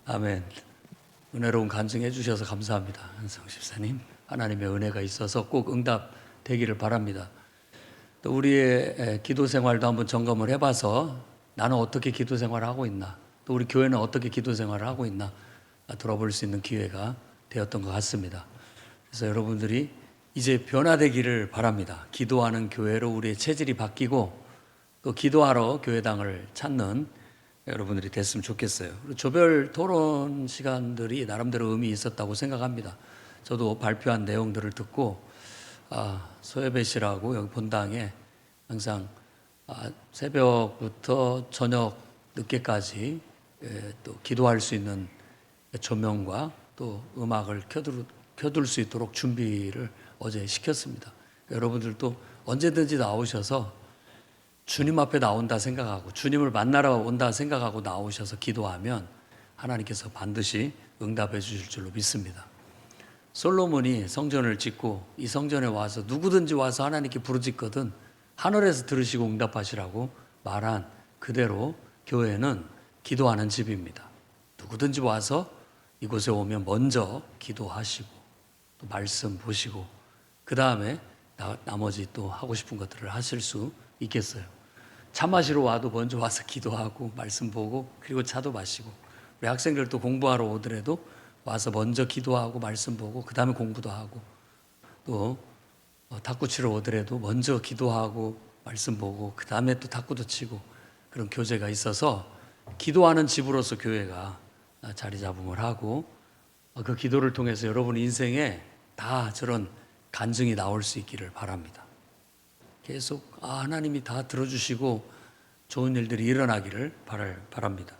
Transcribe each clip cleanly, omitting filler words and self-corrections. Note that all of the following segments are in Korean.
아멘. 은혜로운 간증해 주셔서 감사합니다. 한성 집사님. 하나님의 은혜가 있어서 꼭 응답되기를 바랍니다. 또 우리의 기도 생활도 한번 점검을 해봐서 나는 어떻게 기도 생활을 하고 있나, 또 우리 교회는 어떻게 기도 생활을 하고 있나 들어볼 수 있는 기회가 되었던 것 같습니다. 그래서 여러분들이 이제 변화되기를 바랍니다. 기도하는 교회로 우리의 체질이 바뀌고 또 기도하러 교회당을 찾는 여러분들이 됐으면 좋겠어요. 조별 토론 시간들이 나름대로 의미 있었다고 생각합니다. 저도 발표한 내용들을 듣고 소예배 씨라고 여기 본당에 항상 새벽부터 저녁 늦게까지 또 기도할 수 있는 조명과 또 음악을 켜둘 수 있도록 준비를 어제 시켰습니다. 여러분들도 언제든지 나오셔서 주님 앞에 나온다 생각하고 주님을 만나러 온다 생각하고 나오셔서 기도하면 하나님께서 반드시 응답해 주실 줄로 믿습니다. 솔로몬이 성전을 짓고 이 성전에 와서 누구든지 와서 하나님께 부르짖거든 하늘에서 들으시고 응답하시라고 말한 그대로 교회는 기도하는 집입니다. 누구든지 와서 이곳에 오면 먼저 기도하시고 또 말씀 보시고 그 다음에 나머지 또 하고 싶은 것들을 하실 수 있겠어요. 차 마시러 와도 먼저 와서 기도하고 말씀 보고 그리고 차도 마시고, 우리 학생들도 공부하러 오더라도 와서 먼저 기도하고 말씀 보고 그 다음에 공부도 하고, 또 탁구 치러 오더라도 먼저 기도하고 말씀 보고 그 다음에 또 탁구도 치고, 그런 교제가 있어서 기도하는 집으로서 교회가 자리 잡음을 하고, 그 기도를 통해서 여러분 인생에 다 저런 간증이 나올 수 있기를 바랍니다. 계속 하나님이 다 들어주시고 좋은 일들이 일어나기를 바랍니다.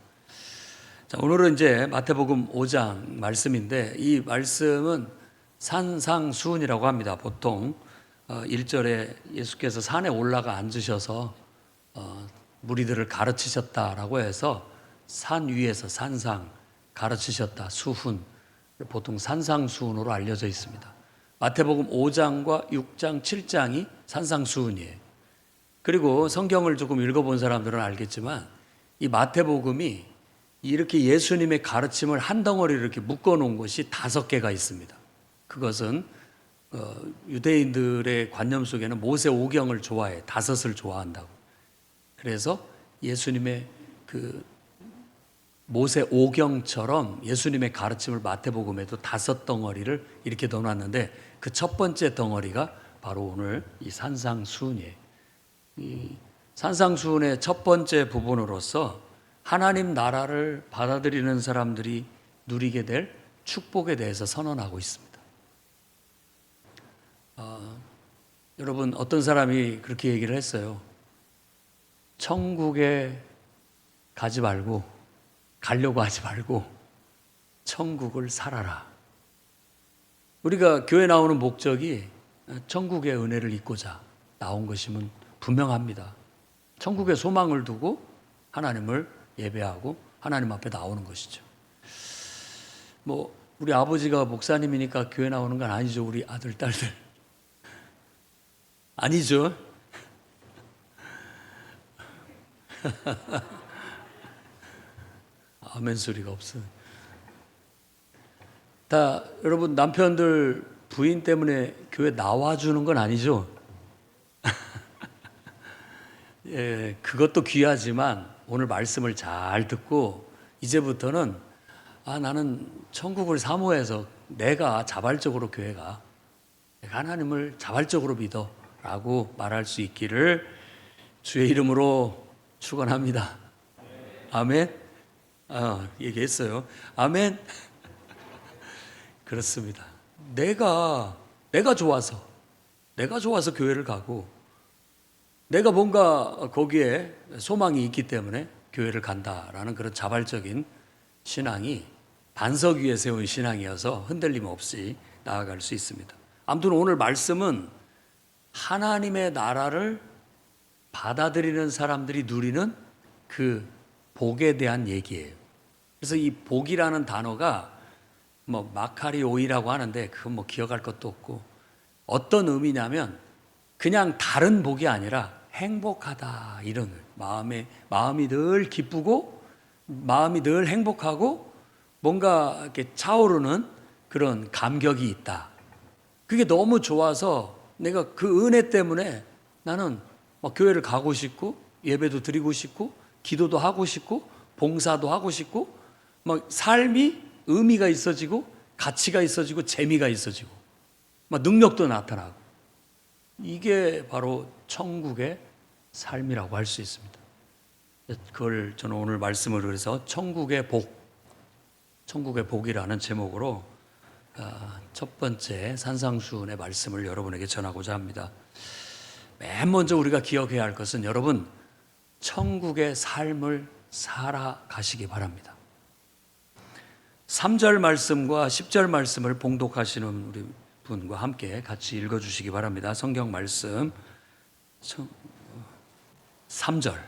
자, 오늘은 이제 마태복음 5장 말씀인데 이 말씀은 산상수훈이라고 합니다. 보통 1절에 예수께서 산에 올라가 앉으셔서 무리들을 가르치셨다라고 해서 산 위에서 산상 가르치셨다, 수훈, 보통 산상수훈으로 알려져 있습니다. 마태복음 5장과 6장, 7장이 산상수훈이에요. 그리고 성경을 조금 읽어본 사람들은 알겠지만 이 마태복음이 이렇게 예수님의 가르침을 한 덩어리로 이렇게 묶어놓은 것이 5개가 있습니다. 그것은 유대인들의 관념 속에는 모세 오경을 좋아해, 5을 좋아한다고. 그래서 예수님의 그 모세 오경처럼 예수님의 가르침을 마태복음에도 5덩어리를 이렇게 넣어놨는데 그 첫 번째 덩어리가 바로 오늘 이 산상수훈이에요. 이 산상수훈의 첫 번째 부분으로서 하나님 나라를 받아들이는 사람들이 누리게 될 축복에 대해서 선언하고 있습니다. 여러분, 어떤 사람이 그렇게 얘기를 했어요. 천국에 가려고 하지 말고 천국을 살아라. 우리가 교회 나오는 목적이 천국의 은혜를 입고자 나온 것이면 분명합니다. 천국의 소망을 두고 하나님을 예배하고 하나님 앞에 나오는 것이죠. 우리 아버지가 목사님이니까 교회 나오는 건 아니죠. 우리 아들, 딸들. 아니죠. 아멘 소리가 없어요. 다 여러분 남편들 부인 때문에 교회 나와주는 건 아니죠. 예, 그것도 귀하지만 오늘 말씀을 잘 듣고 이제부터는 나는 천국을 사모해서 내가 자발적으로 교회가 내가 하나님을 자발적으로 믿어 라고 말할 수 있기를 주의 이름으로 축원합니다. 아멘. 얘기했어요. 아멘. 그렇습니다. 내가 좋아서 교회를 가고 내가 뭔가 거기에 소망이 있기 때문에 교회를 간다라는 그런 자발적인 신앙이 반석 위에 세운 신앙이어서 흔들림 없이 나아갈 수 있습니다. 아무튼 오늘 말씀은 하나님의 나라를 받아들이는 사람들이 누리는 그 복에 대한 얘기예요. 그래서 이 복이라는 단어가 마카리오이라고 하는데 그건 기억할 것도 없고, 어떤 의미냐면 그냥 다른 복이 아니라 행복하다, 이런 마음이 늘 기쁘고 마음이 늘 행복하고 뭔가 이렇게 차오르는 그런 감격이 있다. 그게 너무 좋아서 내가 그 은혜 때문에 나는 막 교회를 가고 싶고 예배도 드리고 싶고 기도도 하고 싶고 봉사도 하고 싶고 막 삶이 의미가 있어지고 가치가 있어지고 재미가 있어지고 막 능력도 나타나고 이게 바로 천국의 삶이라고 할 수 있습니다. 그걸 저는 오늘 말씀을 그래서 천국의 복이라는 제목으로 첫 번째 산상수훈의 말씀을 여러분에게 전하고자 합니다. 맨 먼저 우리가 기억해야 할 것은 여러분 천국의 삶을 살아가시기 바랍니다. 3절 말씀과 10절 말씀을 봉독하시는 우리 분과 함께 같이 읽어주시기 바랍니다. 성경 말씀 3절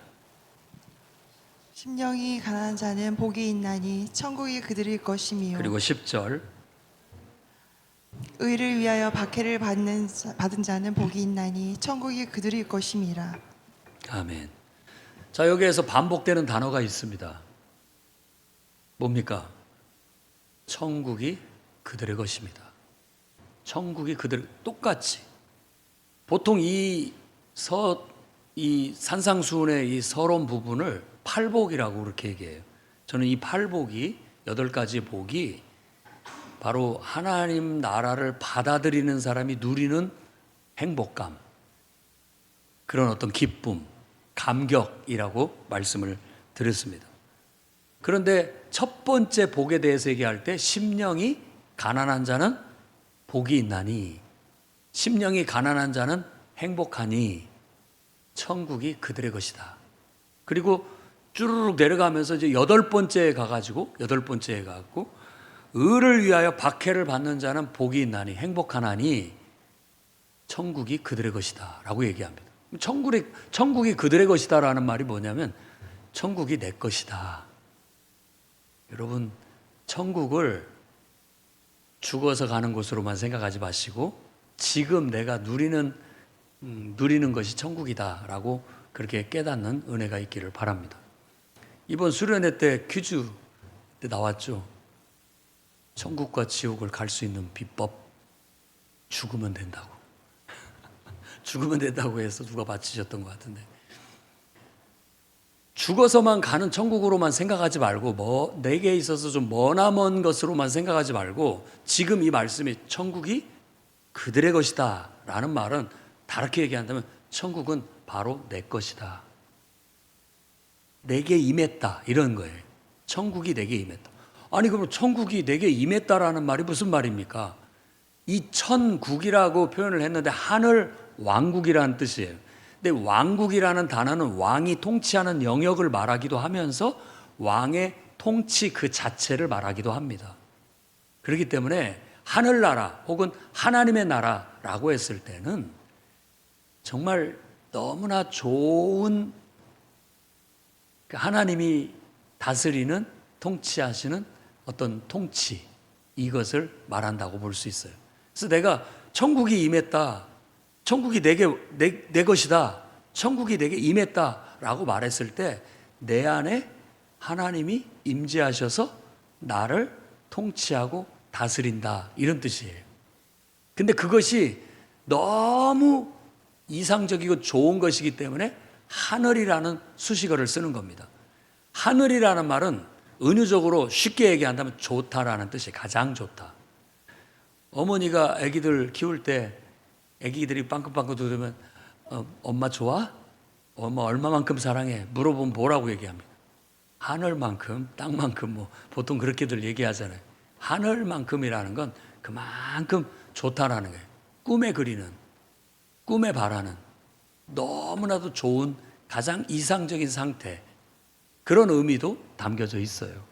심령이 가난한 자는 복이 있나니 천국이 그들일 것이며 그리고 10절 의를 위하여 박해를 받은 자는 복이 있나니 천국이 그들일 것임이라. 아멘. 자, 여기에서 반복되는 단어가 있습니다. 뭡니까? 천국이 그들의 것입니다. 천국이 똑같이. 보통 이 산상수훈의 이 서론 부분을 팔복이라고 그렇게 얘기해요. 저는 이 팔복이 8가지 복이 바로 하나님 나라를 받아들이는 사람이 누리는 행복감, 그런 어떤 기쁨, 감격이라고 말씀을 드렸습니다. 그런데 첫 번째 복에 대해서 얘기할 때 심령이 가난한 자는 복이 있나니, 심령이 가난한 자는 행복하니 천국이 그들의 것이다. 그리고 쭈르륵 내려가면서 이제 8번째에 가가지고 의를 위하여 박해를 받는 자는 복이 있나니 행복하나니 천국이 그들의 것이다 라고 얘기합니다. 천국이 그들의 것이다 라는 말이 뭐냐면 천국이 내 것이다. 여러분 천국을 죽어서 가는 곳으로만 생각하지 마시고 지금 내가 누리는 것이 천국이다 라고 그렇게 깨닫는 은혜가 있기를 바랍니다. 이번 수련회 때 퀴즈 때 나왔죠. 천국과 지옥을 갈 수 있는 비법, 죽으면 된다고. 죽으면 된다고 해서 누가 맞히셨던 것 같은데, 죽어서만 가는 천국으로만 생각하지 말고 내게 있어서 좀 머나먼 것으로만 생각하지 말고 지금 이 말씀이 천국이 그들의 것이다 라는 말은 다르게 얘기한다면 천국은 바로 내 것이다, 내게 임했다 이런 거예요. 천국이 내게 임했다. 아니 그럼 천국이 내게 임했다라는 말이 무슨 말입니까? 이 천국이라고 표현을 했는데 하늘 왕국이라는 뜻이에요. 근데 왕국이라는 단어는 왕이 통치하는 영역을 말하기도 하면서 왕의 통치 그 자체를 말하기도 합니다. 그렇기 때문에 하늘나라 혹은 하나님의 나라라고 했을 때는 정말 너무나 좋은 하나님이 다스리는 통치하시는 어떤 통치, 이것을 말한다고 볼 수 있어요. 그래서 내가 천국이 임했다, 천국이 내 것이다, 천국이 내게 임했다라고 말했을 때 내 안에 하나님이 임재하셔서 나를 통치하고 다스린다 이런 뜻이에요. 근데 그것이 너무 이상적이고 좋은 것이기 때문에 하늘이라는 수식어를 쓰는 겁니다. 하늘이라는 말은 은유적으로 쉽게 얘기한다면 좋다라는 뜻이 가장 좋다. 어머니가 아기들 키울 때 아기들이 빵긋빵긋 웃으면 엄마 좋아? 엄마 얼마만큼 사랑해? 물어보면 뭐라고 얘기합니까? 하늘만큼, 땅만큼 보통 그렇게들 얘기하잖아요. 하늘만큼이라는 건 그만큼 좋다라는 거예요. 꿈에 그리는, 꿈에 바라는 너무나도 좋은 가장 이상적인 상태, 그런 의미도 담겨져 있어요.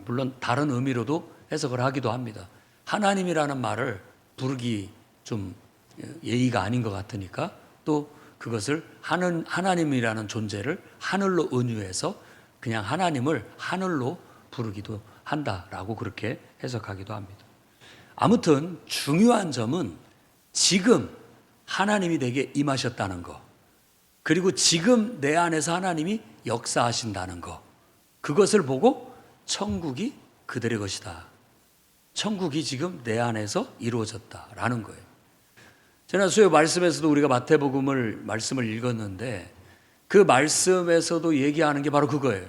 물론 다른 의미로도 해석을 하기도 합니다. 하나님이라는 말을 부르기 좀 예의가 아닌 것 같으니까 또 그것을 하나님이라는 존재를 하늘로 은유해서 그냥 하나님을 하늘로 부르기도 한다라고 그렇게 해석하기도 합니다. 아무튼 중요한 점은 지금 하나님이 내게 임하셨다는 것, 그리고 지금 내 안에서 하나님이 역사하신다는 것, 그것을 보고 천국이 그들의 것이다. 천국이 지금 내 안에서 이루어졌다라는 거예요. 지난 수요 말씀에서도 우리가 마태복음을 말씀을 읽었는데 그 말씀에서도 얘기하는 게 바로 그거예요.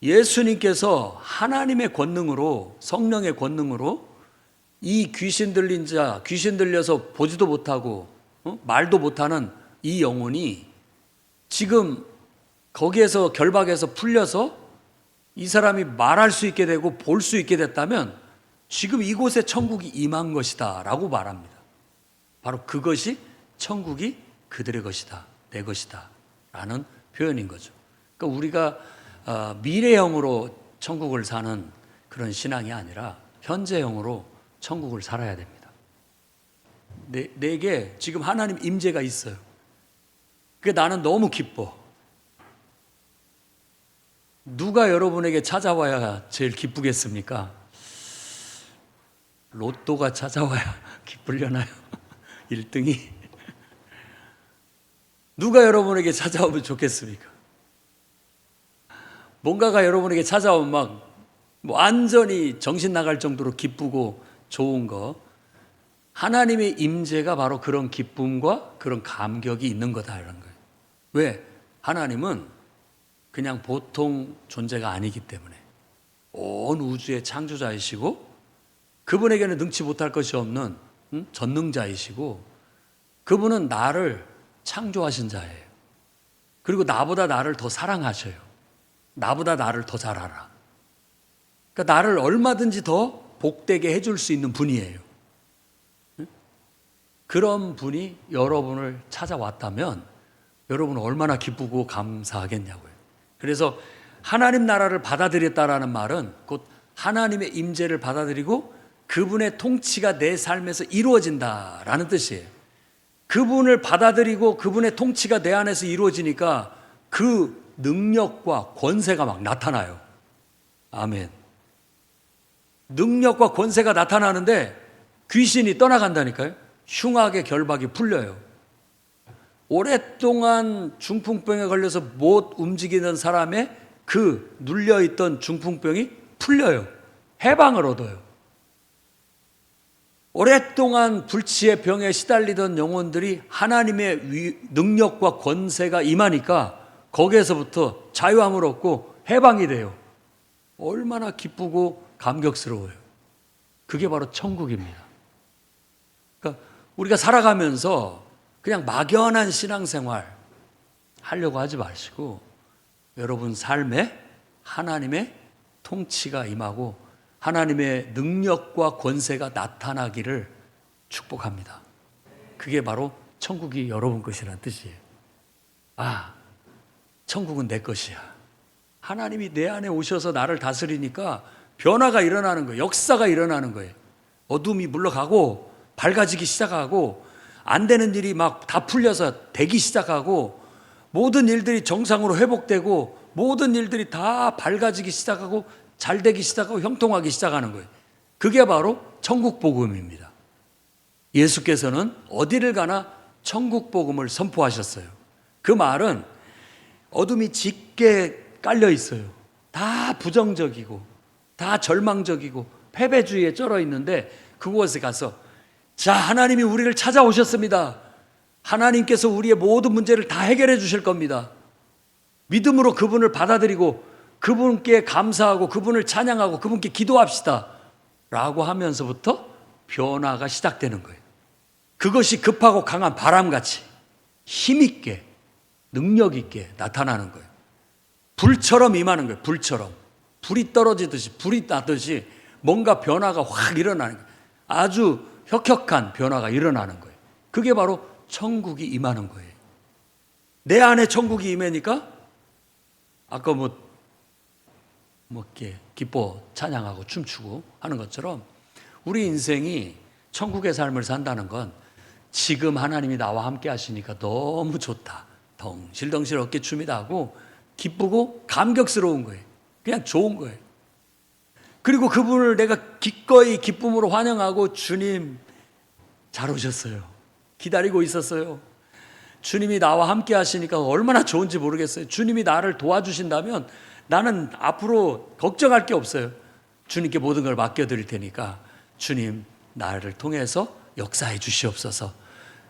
예수님께서 하나님의 권능으로, 성령의 권능으로 이 귀신 들린 자, 귀신 들려서 보지도 못하고 말도 못하는 이 영혼이 지금 거기에서 결박해서 풀려서 이 사람이 말할 수 있게 되고 볼 수 있게 됐다면 지금 이곳에 천국이 임한 것이다 라고 말합니다. 바로 그것이 천국이 그들의 것이다, 내 것이다 라는 표현인 거죠. 그러니까 우리가 미래형으로 천국을 사는 그런 신앙이 아니라 현재형으로 천국을 살아야 됩니다. 내게 지금 하나님 임재가 있어요. 그게 나는 너무 기뻐. 누가 여러분에게 찾아와야 제일 기쁘겠습니까? 로또가 찾아와야 기쁘려나요? 1등이? 누가 여러분에게 찾아오면 좋겠습니까? 뭔가가 여러분에게 찾아오면 막 완전히 정신 나갈 정도로 기쁘고 좋은 거, 하나님의 임재가 바로 그런 기쁨과 그런 감격이 있는 거다라는 거예요. 왜? 하나님은 그냥 보통 존재가 아니기 때문에 온 우주의 창조자이시고 그분에게는 능치 못할 것이 없는 전능자이시고 그분은 나를 창조하신 자예요. 그리고 나보다 나를 더 사랑하셔요. 나보다 나를 더 잘 알아. 그러니까 나를 얼마든지 더 복되게 해줄 수 있는 분이에요. 그런 분이 여러분을 찾아왔다면 여러분은 얼마나 기쁘고 감사하겠냐고요. 그래서 하나님 나라를 받아들였다라는 말은 곧 하나님의 임재를 받아들이고 그분의 통치가 내 삶에서 이루어진다라는 뜻이에요. 그분을 받아들이고 그분의 통치가 내 안에서 이루어지니까 그 능력과 권세가 막 나타나요. 아멘. 능력과 권세가 나타나는데 귀신이 떠나간다니까요. 흉악의 결박이 풀려요. 오랫동안 중풍병에 걸려서 못 움직이는 사람의 그 눌려있던 중풍병이 풀려요. 해방을 얻어요. 오랫동안 불치의 병에 시달리던 영혼들이 하나님의 능력과 권세가 임하니까 거기에서부터 자유함을 얻고 해방이 돼요. 얼마나 기쁘고 감격스러워요. 그게 바로 천국입니다. 그러니까 우리가 살아가면서 그냥 막연한 신앙생활 하려고 하지 마시고 여러분 삶에 하나님의 통치가 임하고 하나님의 능력과 권세가 나타나기를 축복합니다. 그게 바로 천국이 여러분 것이라는 뜻이에요. 아, 천국은 내 것이야. 하나님이 내 안에 오셔서 나를 다스리니까 변화가 일어나는 거예요. 역사가 일어나는 거예요. 어둠이 물러가고 밝아지기 시작하고 안 되는 일이 막 다 풀려서 되기 시작하고 모든 일들이 정상으로 회복되고 모든 일들이 다 밝아지기 시작하고 잘 되기 시작하고 형통하기 시작하는 거예요. 그게 바로 천국 복음입니다. 예수께서는 어디를 가나 천국 복음을 선포하셨어요. 그 말은 어둠이 짙게 깔려 있어요. 다 부정적이고 다 절망적이고 패배주의에 쩔어 있는데 그곳에 가서 자, 하나님이 우리를 찾아오셨습니다. 하나님께서 우리의 모든 문제를 다 해결해 주실 겁니다. 믿음으로 그분을 받아들이고 그분께 감사하고 그분을 찬양하고 그분께 기도합시다 라고 하면서부터 변화가 시작되는 거예요. 그것이 급하고 강한 바람같이 힘있게 능력있게 나타나는 거예요. 불처럼 임하는 거예요. 불처럼. 불이 떨어지듯이 불이 나듯이 뭔가 변화가 확 일어나는 거예요. 아주 혁혁한 변화가 일어나는 거예요. 그게 바로 천국이 임하는 거예요. 내 안에 천국이 임하니까 아까 이렇게 기뻐 찬양하고 춤추고 하는 것처럼 우리 인생이 천국의 삶을 산다는 건 지금 하나님이 나와 함께 하시니까 너무 좋다. 덩실덩실 어깨 춤이다 하고 기쁘고 감격스러운 거예요. 그냥 좋은 거예요. 그리고 그분을 내가 기꺼이 기쁨으로 환영하고 주님 잘 오셨어요. 기다리고 있었어요. 주님이 나와 함께 하시니까 얼마나 좋은지 모르겠어요. 주님이 나를 도와주신다면 나는 앞으로 걱정할 게 없어요. 주님께 모든 걸 맡겨드릴 테니까 주님 나를 통해서 역사해 주시옵소서.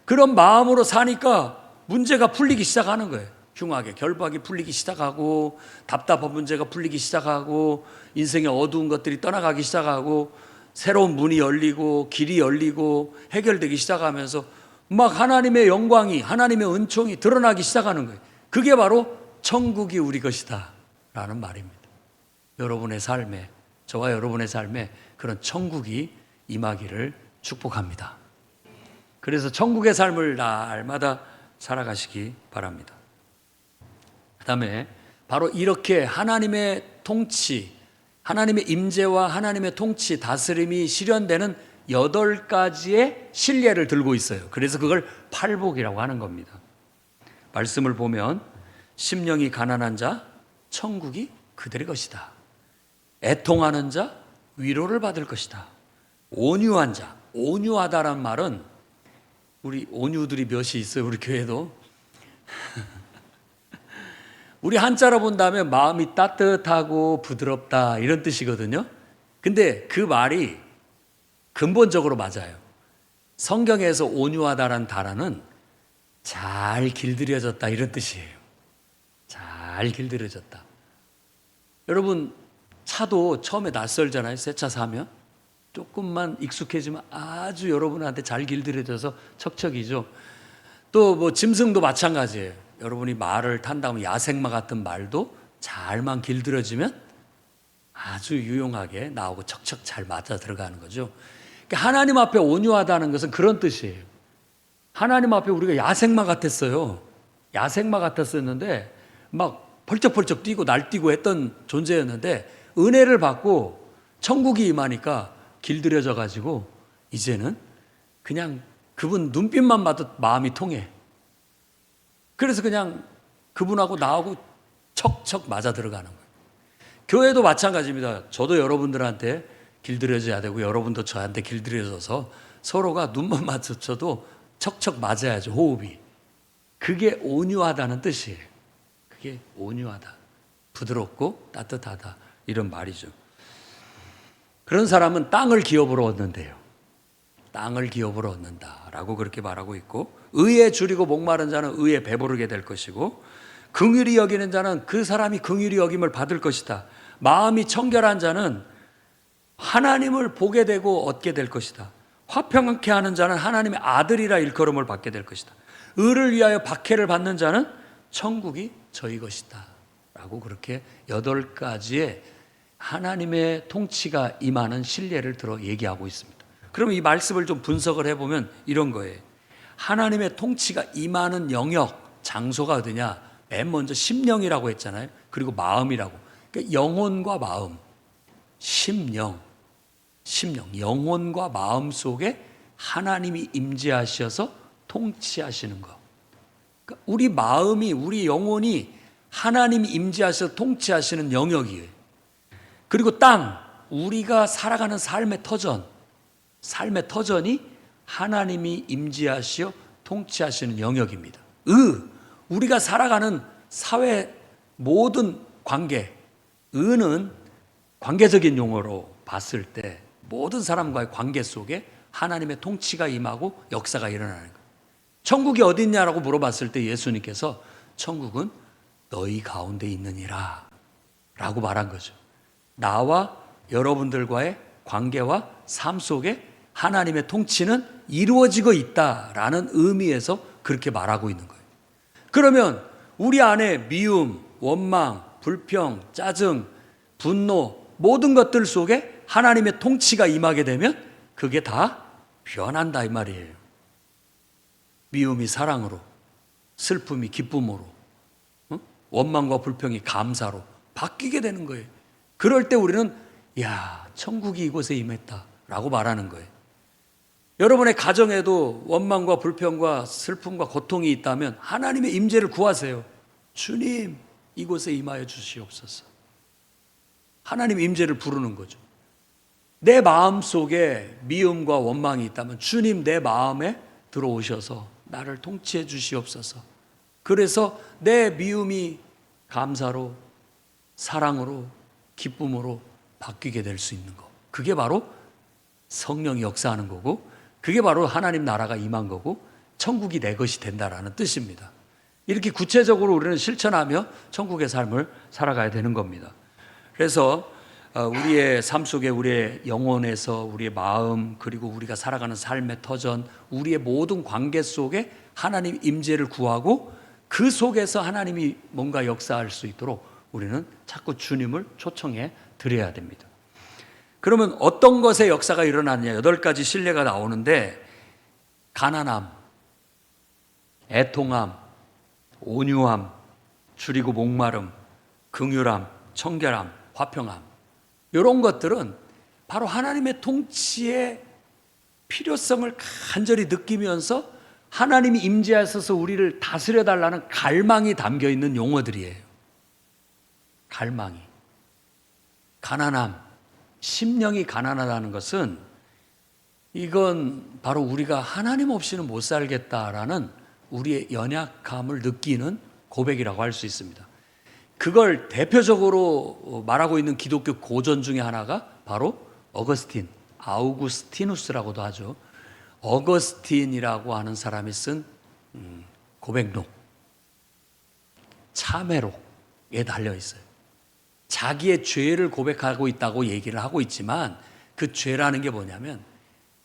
그런 마음으로 사니까 문제가 풀리기 시작하는 거예요. 흉하게 결박이 풀리기 시작하고 답답한 문제가 풀리기 시작하고 인생의 어두운 것들이 떠나가기 시작하고 새로운 문이 열리고 길이 열리고 해결되기 시작하면서 막 하나님의 영광이 하나님의 은총이 드러나기 시작하는 거예요. 그게 바로 천국이 우리 것이다 라는 말입니다. 여러분의 삶에, 저와 여러분의 삶에 그런 천국이 임하기를 축복합니다. 그래서 천국의 삶을 날마다 살아가시기 바랍니다. 그 다음에 바로 이렇게 하나님의 통치, 하나님의 임재와 하나님의 통치, 다스림이 실현되는 8가지의 신뢰를 들고 있어요. 그래서 그걸 팔복이라고 하는 겁니다. 말씀을 보면 심령이 가난한 자 천국이 그들의 것이다. 애통하는 자 위로를 받을 것이다. 온유한 자, 온유하다란 말은 우리 온유들이 몇이 있어요. 우리 교회도 우리 한자로 본다면 마음이 따뜻하고 부드럽다 이런 뜻이거든요. 근데 그 말이 근본적으로 맞아요. 성경에서 온유하다란 단어는 잘 길들여졌다 이런 뜻이에요. 잘 길들여졌다. 여러분 차도 처음에 낯설잖아요. 새 차 사면 조금만 익숙해지면 아주 여러분한테 잘 길들여져서 척척이죠. 또 뭐 짐승도 마찬가지예요. 여러분이 말을 탄다면 야생마 같은 말도 잘만 길들여지면 아주 유용하게 나오고 척척 잘 맞아 들어가는 거죠. 그러니까 하나님 앞에 온유하다는 것은 그런 뜻이에요. 하나님 앞에 우리가 야생마 같았어요. 야생마 같았었는데 막 펄쩍펄쩍 뛰고 날뛰고 했던 존재였는데 은혜를 받고 천국이 임하니까 길들여져 가지고 이제는 그냥 그분 눈빛만 봐도 마음이 통해. 그래서 그냥 그분하고 나하고 척척 맞아 들어가는 거예요. 교회도 마찬가지입니다. 저도 여러분들한테 길들여져야 되고 여러분도 저한테 길들여져서 서로가 눈만 마주쳐도 척척 맞아야죠. 호흡이. 그게 온유하다는 뜻이에요. 그게 온유하다. 부드럽고 따뜻하다. 이런 말이죠. 그런 사람은 땅을 기업으로 얻는데요. 땅을 기업으로 얻는다라고 그렇게 말하고 있고, 의에 줄이고 목마른 자는 의에 배부르게 될 것이고, 긍휼히 여기는 자는 그 사람이 긍휼히 여김을 받을 것이다. 마음이 청결한 자는 하나님을 보게 되고 얻게 될 것이다. 화평케 하는 자는 하나님의 아들이라 일컬음을 받게 될 것이다. 의를 위하여 박해를 받는 자는 천국이 저희 것이다 라고 그렇게 8가지의 하나님의 통치가 임하는 신뢰를 들어 얘기하고 있습니다. 그러면 이 말씀을 좀 분석을 해보면 이런 거예요. 하나님의 통치가 임하는 영역, 장소가 어디냐? 맨 먼저 심령이라고 했잖아요. 그리고 마음이라고. 그러니까 영혼과 마음, 심령, 영혼과 마음 속에 하나님이 임재하셔서 통치하시는 것. 그러니까 우리 마음이, 우리 영혼이 하나님이 임재하셔서 통치하시는 영역이에요. 그리고 땅, 우리가 살아가는 삶의 터전이 하나님이 임재하시어 통치하시는 영역입니다. 우리가 살아가는 사회 모든 관계, 의는 관계적인 용어로 봤을 때 모든 사람과의 관계 속에 하나님의 통치가 임하고 역사가 일어나는 거예요. 천국이 어디 있냐라고 물어봤을 때 예수님께서 천국은 너희 가운데 있느니라 라고 말한 거죠. 나와 여러분들과의 관계와 삶 속에 하나님의 통치는 이루어지고 있다라는 의미에서 그렇게 말하고 있는 거예요. 그러면 우리 안에 미움, 원망, 불평, 짜증, 분노 모든 것들 속에 하나님의 통치가 임하게 되면 그게 다 변한다 이 말이에요. 미움이 사랑으로, 슬픔이 기쁨으로, 원망과 불평이 감사로 바뀌게 되는 거예요. 그럴 때 우리는 야, 천국이 이곳에 임했다라고 말하는 거예요. 여러분의 가정에도 원망과 불평과 슬픔과 고통이 있다면 하나님의 임재를 구하세요. 주님, 이곳에 임하여 주시옵소서. 하나님 임재를 부르는 거죠. 내 마음 속에 미움과 원망이 있다면 주님 내 마음에 들어오셔서 나를 통치해 주시옵소서. 그래서 내 미움이 감사로, 사랑으로, 기쁨으로 바뀌게 될 수 있는 거. 그게 바로 성령이 역사하는 거고, 그게 바로 하나님 나라가 임한 거고, 천국이 내 것이 된다라는 뜻입니다. 이렇게 구체적으로 우리는 실천하며 천국의 삶을 살아가야 되는 겁니다. 그래서 우리의 삶 속에, 우리의 영혼에서, 우리의 마음, 그리고 우리가 살아가는 삶의 터전, 우리의 모든 관계 속에 하나님 임재를 구하고 그 속에서 하나님이 뭔가 역사할 수 있도록 우리는 자꾸 주님을 초청해 드려야 됩니다. 그러면 어떤 것의 역사가 일어나느냐, 8가지 신뢰가 나오는데, 가난함, 애통함, 온유함, 줄이고 목마름, 긍휼함, 청결함, 화평함, 이런 것들은 바로 하나님의 통치의 필요성을 간절히 느끼면서 하나님이 임재하셔서 우리를 다스려 달라는 갈망이 담겨 있는 용어들이에요. 갈망이. 가난함, 심령이 가난하다는 것은 이건 바로 우리가 하나님 없이는 못 살겠다라는 우리의 연약함을 느끼는 고백이라고 할 수 있습니다. 그걸 대표적으로 말하고 있는 기독교 고전 중에 하나가 바로 어거스틴, 아우구스티누스라고도 하죠. 어거스틴이라고 하는 사람이 쓴 고백록, 참회록에 달려 있어요. 자기의 죄를 고백하고 있다고 얘기를 하고 있지만 그 죄라는 게 뭐냐면,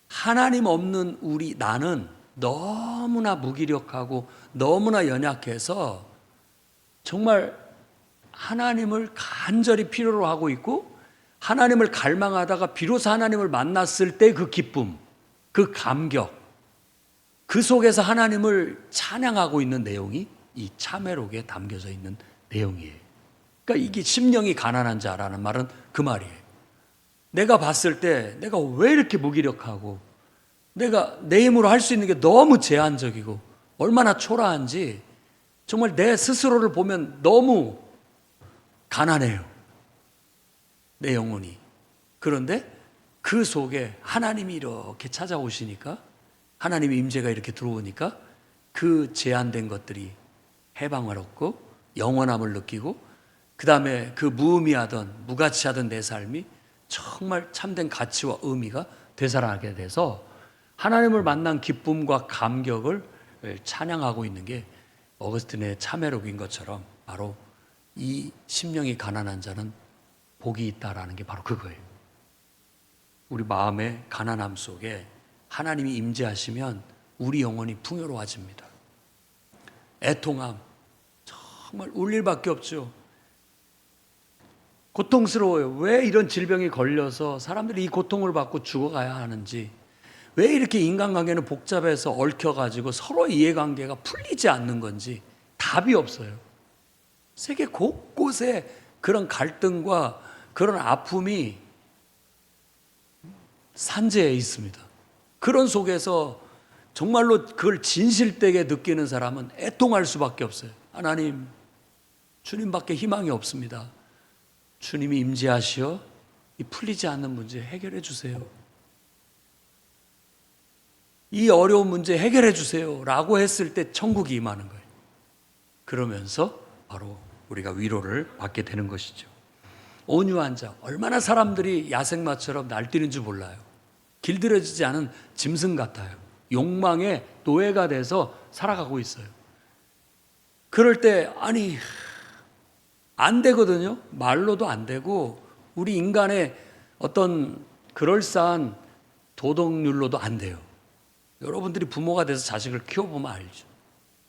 하나님 없는 나는 너무나 무기력하고 너무나 연약해서 정말 하나님을 간절히 필요로 하고 있고, 하나님을 갈망하다가 비로소 하나님을 만났을 때 그 기쁨, 그 감격, 그 속에서 하나님을 찬양하고 있는 내용이 이 참회록에 담겨져 있는 내용이에요. 그러니까 이게 심령이 가난한 자라는 말은 그 말이에요. 내가 봤을 때 내가 왜 이렇게 무기력하고, 내가 내 힘으로 할 수 있는 게 너무 제한적이고 얼마나 초라한지 정말 내 스스로를 보면 너무 가난해요, 내 영혼이. 그런데 그 속에 하나님이 이렇게 찾아오시니까, 하나님의 임재가 이렇게 들어오니까 그 제한된 것들이 해방을 얻고 영원함을 느끼고, 그 다음에 그 무의미하던 무가치하던 내 삶이 정말 참된 가치와 의미가 되살아나게 돼서 하나님을 만난 기쁨과 감격을 찬양하고 있는 게 어거스틴의 참회록인 것처럼, 바로 이 심령이 가난한 자는 복이 있다라는 게 바로 그거예요. 우리 마음의 가난함 속에 하나님이 임재하시면 우리 영혼이 풍요로워집니다. 애통함, 정말 울 일밖에 없죠. 고통스러워요. 왜 이런 질병이 걸려서 사람들이 이 고통을 받고 죽어가야 하는지, 왜 이렇게 인간관계는 복잡해서 얽혀가지고 서로 이해관계가 풀리지 않는 건지 답이 없어요. 세계 곳곳에 그런 갈등과 그런 아픔이 산재해 있습니다. 그런 속에서 정말로 그걸 진실되게 느끼는 사람은 애통할 수밖에 없어요. 하나님, 주님밖에 희망이 없습니다. 주님이 임재하시어 이 풀리지 않는 문제 해결해 주세요. 이 어려운 문제 해결해 주세요 라고 했을 때 천국이 임하는 거예요. 그러면서 바로 우리가 위로를 받게 되는 것이죠. 온유한 자, 얼마나 사람들이 야생마처럼 날뛰는 줄 몰라요. 길들여지지 않은 짐승 같아요. 욕망의 노예가 돼서 살아가고 있어요. 그럴 때 안 되거든요. 말로도 안 되고 우리 인간의 어떤 그럴싸한 도덕률로도 안 돼요. 여러분들이 부모가 돼서 자식을 키워보면 알죠.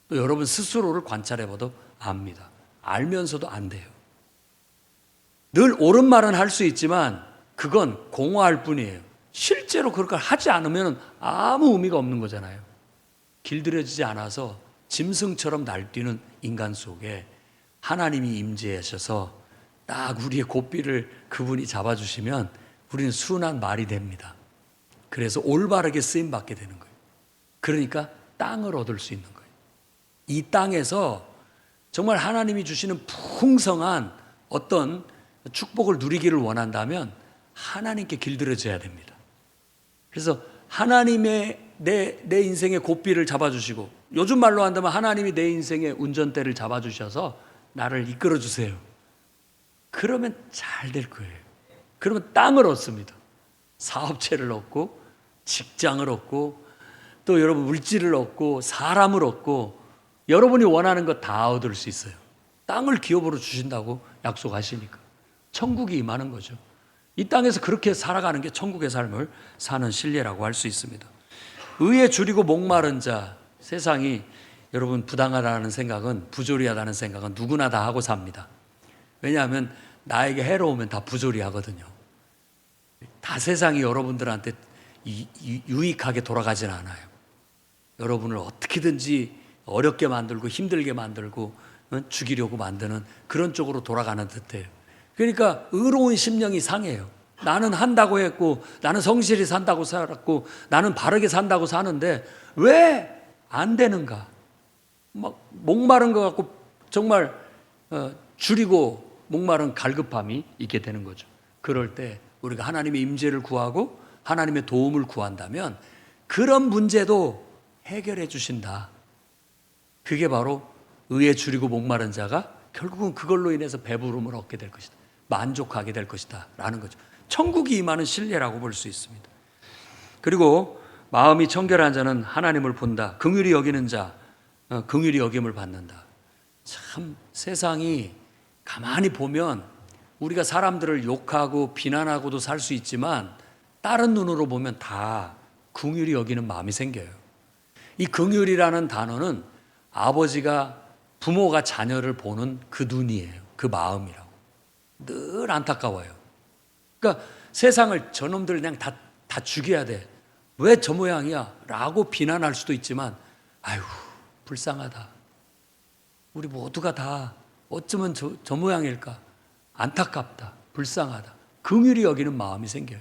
또 여러분 스스로를 관찰해봐도 압니다. 알면서도 안 돼요. 늘 옳은 말은 할 수 있지만 그건 공허할 뿐이에요. 실제로 그걸 하지 않으면 아무 의미가 없는 거잖아요. 길들여지지 않아서 짐승처럼 날뛰는 인간 속에 하나님이 임재하셔서 딱 우리의 고삐를 그분이 잡아주시면 우리는 순한 말이 됩니다. 그래서 올바르게 쓰임받게 되는 거예요. 그러니까 땅을 얻을 수 있는 거예요. 이 땅에서 정말 하나님이 주시는 풍성한 어떤 축복을 누리기를 원한다면 하나님께 길들여져야 됩니다. 그래서 하나님의 내 인생의 고삐를 잡아주시고, 요즘 말로 한다면 하나님이 내 인생의 운전대를 잡아주셔서 나를 이끌어 주세요. 그러면 잘 될 거예요. 그러면 땅을 얻습니다. 사업체를 얻고 직장을 얻고 또 여러분 물질을 얻고 사람을 얻고 여러분이 원하는 거 다 얻을 수 있어요. 땅을 기업으로 주신다고 약속하시니까 천국이 임하는 거죠. 이 땅에서 그렇게 살아가는 게 천국의 삶을 사는 신뢰라고 할 수 있습니다. 의에 줄이고 목마른 자, 세상이 여러분 부당하다는 생각은, 부조리하다는 생각은 누구나 다 하고 삽니다. 왜냐하면 나에게 해로우면 다 부조리하거든요. 다 세상이 여러분들한테 유익하게 돌아가지는 않아요. 여러분을 어떻게든지 어렵게 만들고 힘들게 만들고 죽이려고 만드는 그런 쪽으로 돌아가는 듯해요. 그러니까 의로운 심령이 상해요. 나는 한다고 했고, 나는 성실히 산다고 살았고, 나는 바르게 산다고 사는데 왜 안 되는가? 막 목마른 것 같고 정말 줄이고 목마른 갈급함이 있게 되는 거죠. 그럴 때 우리가 하나님의 임재를 구하고 하나님의 도움을 구한다면 그런 문제도 해결해 주신다. 그게 바로 의에 줄이고 목마른 자가 결국은 그걸로 인해서 배부름을 얻게 될 것이다. 만족하게 될 것이다. 라는 거죠. 천국이 임하는 신뢰라고 볼 수 있습니다. 그리고 마음이 청결한 자는 하나님을 본다. 긍휼히 여기는 자, 긍휼히 여김을 받는다. 참 세상이 가만히 보면 우리가 사람들을 욕하고 비난하고도 살 수 있지만 다른 눈으로 보면 다 긍휼히 여기는 마음이 생겨요. 이 긍휼이라는 단어는 아버지가 부모가 자녀를 보는 그 눈이에요. 그 마음이라고. 늘 안타까워요. 그러니까 세상을 저놈들 그냥 다 죽여야 돼. 왜 저 모양이야? 라고 비난할 수도 있지만 아유 불쌍하다. 우리 모두가 다 어쩌면 저 모양일까? 안타깝다. 불쌍하다. 긍휼히 여기는 마음이 생겨요.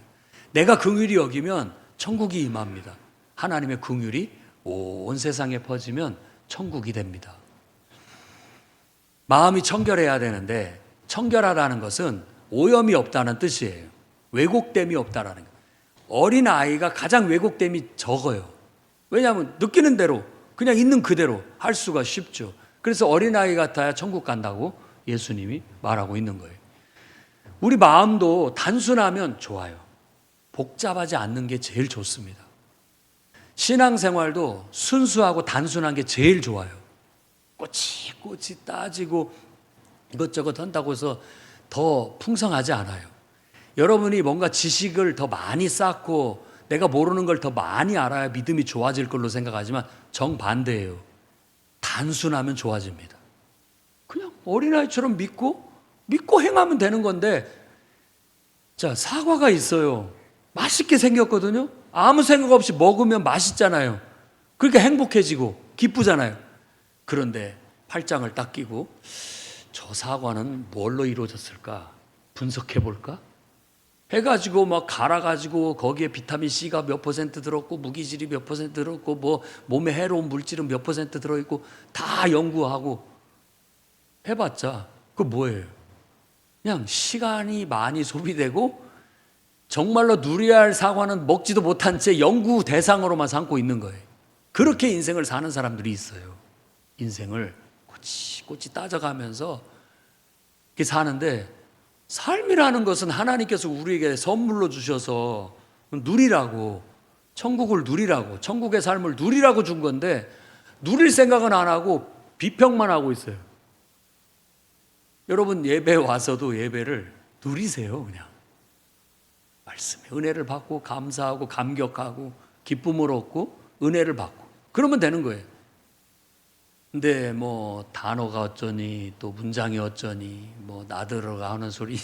내가 긍휼히 여기면 천국이 임합니다. 하나님의 긍휼이 온 세상에 퍼지면 천국이 됩니다. 마음이 청결해야 되는데 청결하다는 것은 오염이 없다는 뜻이에요. 왜곡됨이 없다라는 거예요. 어린아이가 가장 왜곡됨이 적어요. 왜냐하면 느끼는 대로 그냥 있는 그대로 할 수가 쉽죠. 그래서 어린아이 같아야 천국 간다고 예수님이 말하고 있는 거예요. 우리 마음도 단순하면 좋아요. 복잡하지 않는 게 제일 좋습니다. 신앙생활도 순수하고 단순한 게 제일 좋아요. 꼬치꼬치 따지고 이것저것 한다고 해서 더 풍성하지 않아요. 여러분이 뭔가 지식을 더 많이 쌓고 내가 모르는 걸 더 많이 알아야 믿음이 좋아질 걸로 생각하지만 정반대예요. 단순하면 좋아집니다. 그냥 어린아이처럼 믿고 행하면 되는 건데, 자, 사과가 있어요. 맛있게 생겼거든요. 아무 생각 없이 먹으면 맛있잖아요. 그러니까 행복해지고 기쁘잖아요. 그런데 팔짱을 딱 끼고 저 사과는 뭘로 이루어졌을까? 분석해 볼까? 해가지고 막 갈아가지고 거기에 비타민 C가 몇 퍼센트 들었고 무기질이 몇 퍼센트 들었고 뭐 몸에 해로운 물질은 몇 퍼센트 들어있고 다 연구하고 해봤자 그거 뭐예요? 그냥 시간이 많이 소비되고 정말로 누려야 할 사과는 먹지도 못한 채 연구 대상으로만 삼고 있는 거예요. 그렇게 인생을 사는 사람들이 있어요. 인생을 꼬치꼬치 따져가면서 이렇게 사는데, 삶이라는 것은 하나님께서 우리에게 선물로 주셔서 누리라고, 천국을 누리라고, 천국의 삶을 누리라고 준 건데 누릴 생각은 안 하고 비평만 하고 있어요. 여러분 예배 와서도 예배를 누리세요. 그냥 말씀에 은혜를 받고 감사하고 감격하고 기쁨을 얻고 은혜를 받고 그러면 되는 거예요. 근데 뭐 단어가 어쩌니 또 문장이 어쩌니 뭐 나들어가 하는 소리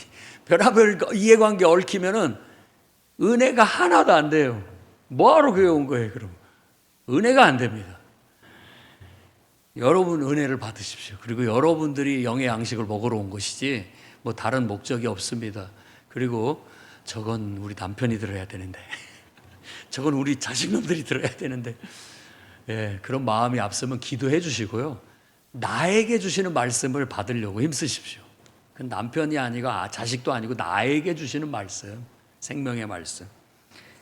별의별 이해관계 얽히면은 은혜가 하나도 안 돼요. 뭐하러 교회 온 거예요 그럼? 은혜가 안 됩니다. 여러분 은혜를 받으십시오. 그리고 여러분들이 영의 양식을 먹으러 온 것이지 뭐 다른 목적이 없습니다. 그리고 저건 우리 남편이 들어야 되는데 저건 우리 자식놈들이 들어야 되는데, 예, 그런 마음이 앞서면 기도해 주시고요. 나에게 주시는 말씀을 받으려고 힘쓰십시오. 그 남편이 아니고 자식도 아니고 나에게 주시는 말씀, 생명의 말씀.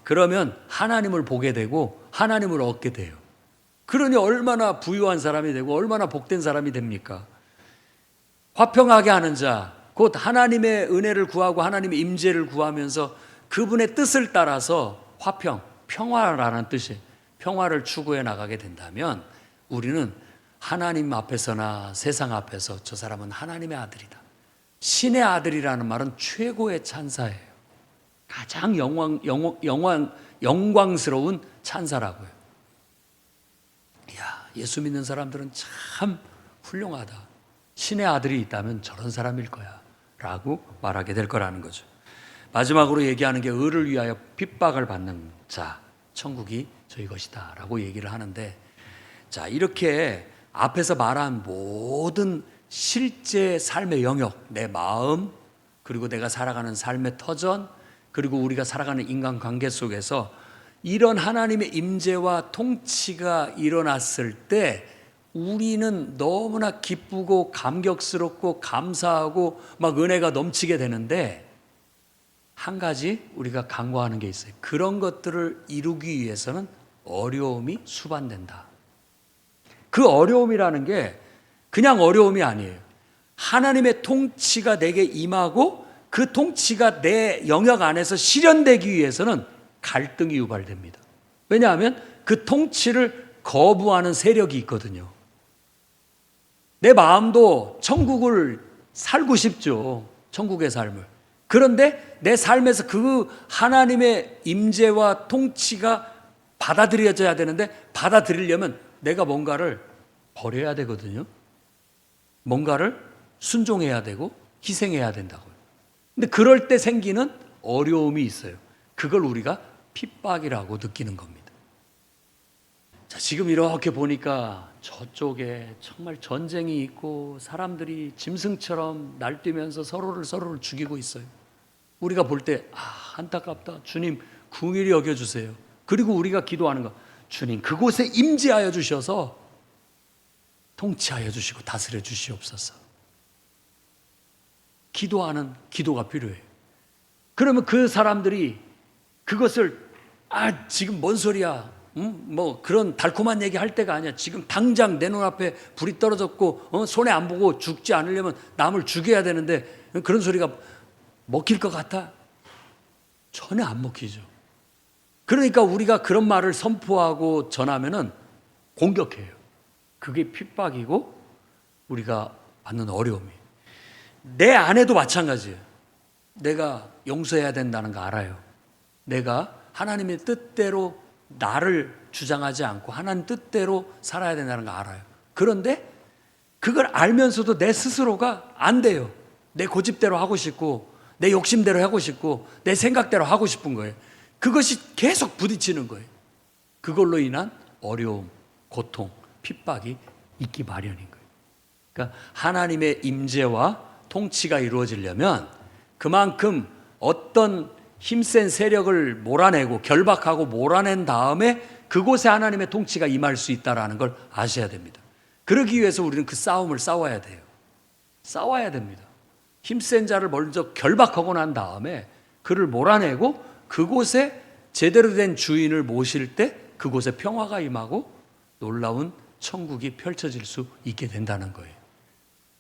그러면 하나님을 보게 되고 하나님을 얻게 돼요. 그러니 얼마나 부유한 사람이 되고 얼마나 복된 사람이 됩니까? 화평하게 하는 자, 곧 하나님의 은혜를 구하고 하나님의 임재를 구하면서 그분의 뜻을 따라서 화평, 평화라는 뜻이 평화를 추구해 나가게 된다면 우리는 하나님 앞에서나 세상 앞에서 저 사람은 하나님의 아들이다. 신의 아들이라는 말은 최고의 찬사예요. 가장 영광스러운 찬사라고요. 이야, 예수 믿는 사람들은 참 훌륭하다. 신의 아들이 있다면 저런 사람일 거야 라고 말하게 될 거라는 거죠. 마지막으로 얘기하는 게 의를 위하여 핍박을 받는 자, 천국이 저희 것이다 라고 얘기를 하는데, 자, 이렇게 앞에서 말한 모든 실제 삶의 영역, 내 마음, 그리고 내가 살아가는 삶의 터전, 그리고 우리가 살아가는 인간관계 속에서 이런 하나님의 임재와 통치가 일어났을 때 우리는 너무나 기쁘고 감격스럽고 감사하고 막 은혜가 넘치게 되는데, 한 가지 우리가 간과하는 게 있어요. 그런 것들을 이루기 위해서는 어려움이 수반된다. 그 어려움이라는 게 그냥 어려움이 아니에요. 하나님의 통치가 내게 임하고 그 통치가 내 영역 안에서 실현되기 위해서는 갈등이 유발됩니다. 왜냐하면 그 통치를 거부하는 세력이 있거든요. 내 마음도 천국을 살고 싶죠. 천국의 삶을. 그런데 내 삶에서 그 하나님의 임재와 통치가 받아들여져야 되는데, 받아들이려면 내가 뭔가를 버려야 되거든요. 뭔가를 순종해야 되고 희생해야 된다고요. 근데 그럴 때 생기는 어려움이 있어요. 그걸 우리가 핍박이라고 느끼는 겁니다. 자, 지금 이렇게 보니까 저쪽에 정말 전쟁이 있고 사람들이 짐승처럼 날뛰면서 서로를 죽이고 있어요. 우리가 볼 때 안타깝다. 주님 긍휼히 여겨주세요. 그리고 우리가 기도하는 거, 주님 그곳에 임재하여 주셔서 통치하여 주시고 다스려 주시옵소서. 기도하는 기도가 필요해요. 그러면 그 사람들이 그것을 지금 뭔 소리야, 뭐 그런 달콤한 얘기 할 때가 아니야. 지금 당장 내 눈앞에 불이 떨어졌고 손에 안 보고 죽지 않으려면 남을 죽여야 되는데 그런 소리가 먹힐 것 같아? 전혀 안 먹히죠. 그러니까 우리가 그런 말을 선포하고 전하면은 공격해요. 그게 핍박이고 우리가 받는 어려움이에요. 내 아내도 마찬가지예요. 내가 용서해야 된다는 거 알아요. 내가 하나님의 뜻대로 나를 주장하지 않고 하나님 뜻대로 살아야 된다는 거 알아요. 그런데 그걸 알면서도 내 스스로가 안 돼요. 내 고집대로 하고 싶고 내 욕심대로 하고 싶고 내 생각대로 하고 싶은 거예요. 그것이 계속 부딪히는 거예요. 그걸로 인한 어려움, 고통, 핍박이 있기 마련인 거예요. 그러니까 하나님의 임재와 통치가 이루어지려면 그만큼 어떤 힘센 세력을 몰아내고 결박하고 몰아낸 다음에 그곳에 하나님의 통치가 임할 수 있다는 걸 아셔야 됩니다. 그러기 위해서 우리는 그 싸움을 싸워야 돼요. 싸워야 됩니다. 힘센 자를 먼저 결박하고 난 다음에 그를 몰아내고 그곳에 제대로 된 주인을 모실 때 그곳에 평화가 임하고 놀라운 천국이 펼쳐질 수 있게 된다는 거예요.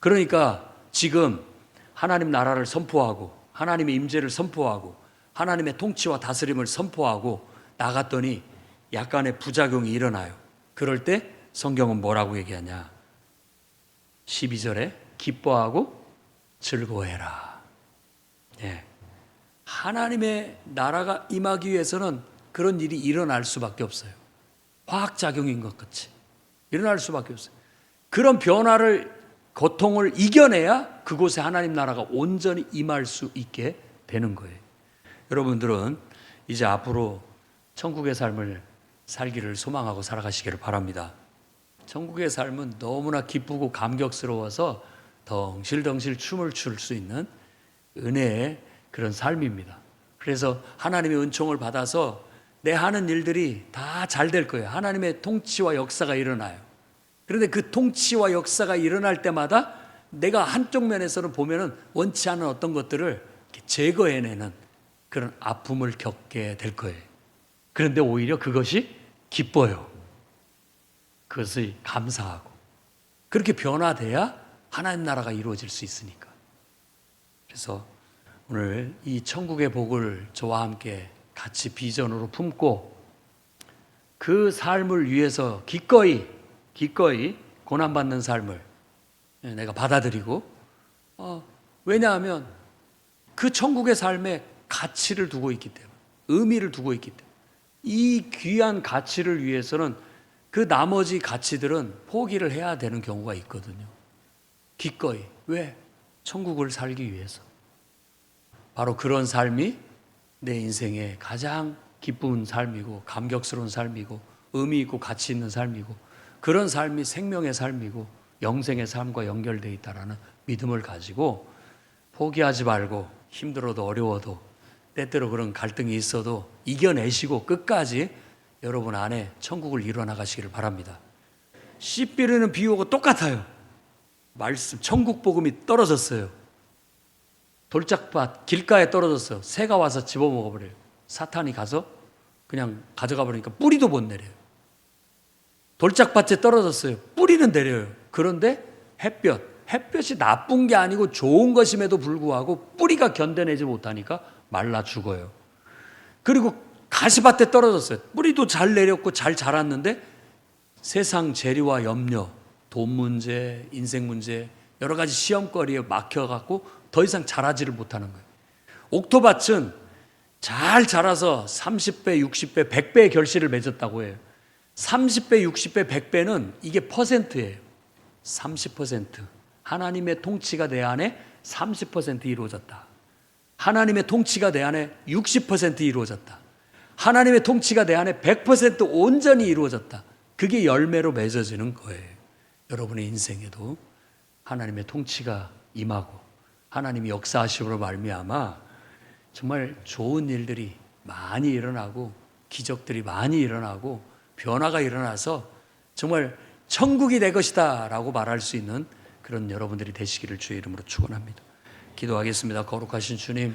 그러니까 지금 하나님 나라를 선포하고 하나님의 임재를 선포하고 하나님의 통치와 다스림을 선포하고 나갔더니 약간의 부작용이 일어나요. 그럴 때 성경은 뭐라고 얘기하냐? 12절에 기뻐하고 즐거워해라. 예. 하나님의 나라가 임하기 위해서는 그런 일이 일어날 수밖에 없어요. 화학작용인 것 같이 일어날 수밖에 없어요. 그런 변화를, 고통을 이겨내야 그곳에 하나님 나라가 온전히 임할 수 있게 되는 거예요. 여러분들은 이제 앞으로 천국의 삶을 살기를 소망하고 살아가시기를 바랍니다. 천국의 삶은 너무나 기쁘고 감격스러워서 덩실덩실 춤을 출 수 있는 은혜의 그런 삶입니다. 그래서 하나님의 은총을 받아서 내 하는 일들이 다 잘 될 거예요. 하나님의 통치와 역사가 일어나요. 그런데 그 통치와 역사가 일어날 때마다 내가 한쪽 면에서는 보면은 원치 않은 어떤 것들을 제거해내는 그런 아픔을 겪게 될 거예요. 그런데 오히려 그것이 기뻐요. 그것이 감사하고. 그렇게 변화돼야 하나님 나라가 이루어질 수 있으니까. 그래서 오늘 이 천국의 복을 저와 함께 같이 비전으로 품고 그 삶을 위해서 기꺼이 고난받는 삶을 내가 받아들이고, 왜냐하면 그 천국의 삶에 가치를 두고 있기 때문에, 의미를 두고 있기 때문에, 이 귀한 가치를 위해서는 그 나머지 가치들은 포기를 해야 되는 경우가 있거든요. 기꺼이. 왜? 천국을 살기 위해서. 바로 그런 삶이 내 인생의 가장 기쁜 삶이고 감격스러운 삶이고 의미 있고 가치 있는 삶이고, 그런 삶이 생명의 삶이고 영생의 삶과 연결되어 있다는 믿음을 가지고 포기하지 말고, 힘들어도 어려워도 때때로 그런 갈등이 있어도 이겨내시고 끝까지 여러분 안에 천국을 이뤄나가시기를 바랍니다. 씨 뿌리는 비유하고 똑같아요. 말씀, 천국 복음이 떨어졌어요. 돌짝밭 길가에 떨어졌어요. 새가 와서 집어먹어버려요. 사탄이 가서 그냥 가져가 버리니까 뿌리도 못 내려요. 돌짝밭에 떨어졌어요. 뿌리는 내려요. 그런데 햇볕이 나쁜 게 아니고 좋은 것임에도 불구하고 뿌리가 견뎌내지 못하니까 말라 죽어요. 그리고 가시밭에 떨어졌어요. 뿌리도 잘 내렸고 잘 자랐는데 세상 재리와 염려, 돈 문제, 인생 문제, 여러 가지 시험거리에 막혀갖고 더 이상 자라지를 못하는 거예요. 옥토밭은 잘 자라서 30배, 60배, 100배의 결실을 맺었다고 해요. 30배, 60배, 100배는 이게 퍼센트예요. 30%. 하나님의 통치가 내 안에 30% 이루어졌다. 하나님의 통치가 내 안에 60% 이루어졌다. 하나님의 통치가 내 안에 100% 온전히 이루어졌다. 그게 열매로 맺어지는 거예요. 여러분의 인생에도 하나님의 통치가 임하고 하나님이 역사하심으로 말미암아 정말 좋은 일들이 많이 일어나고 기적들이 많이 일어나고 변화가 일어나서 정말 천국이 내 것이다 라고 말할 수 있는 그런 여러분들이 되시기를 주의 이름으로 축원합니다. 기도하겠습니다. 거룩하신 주님,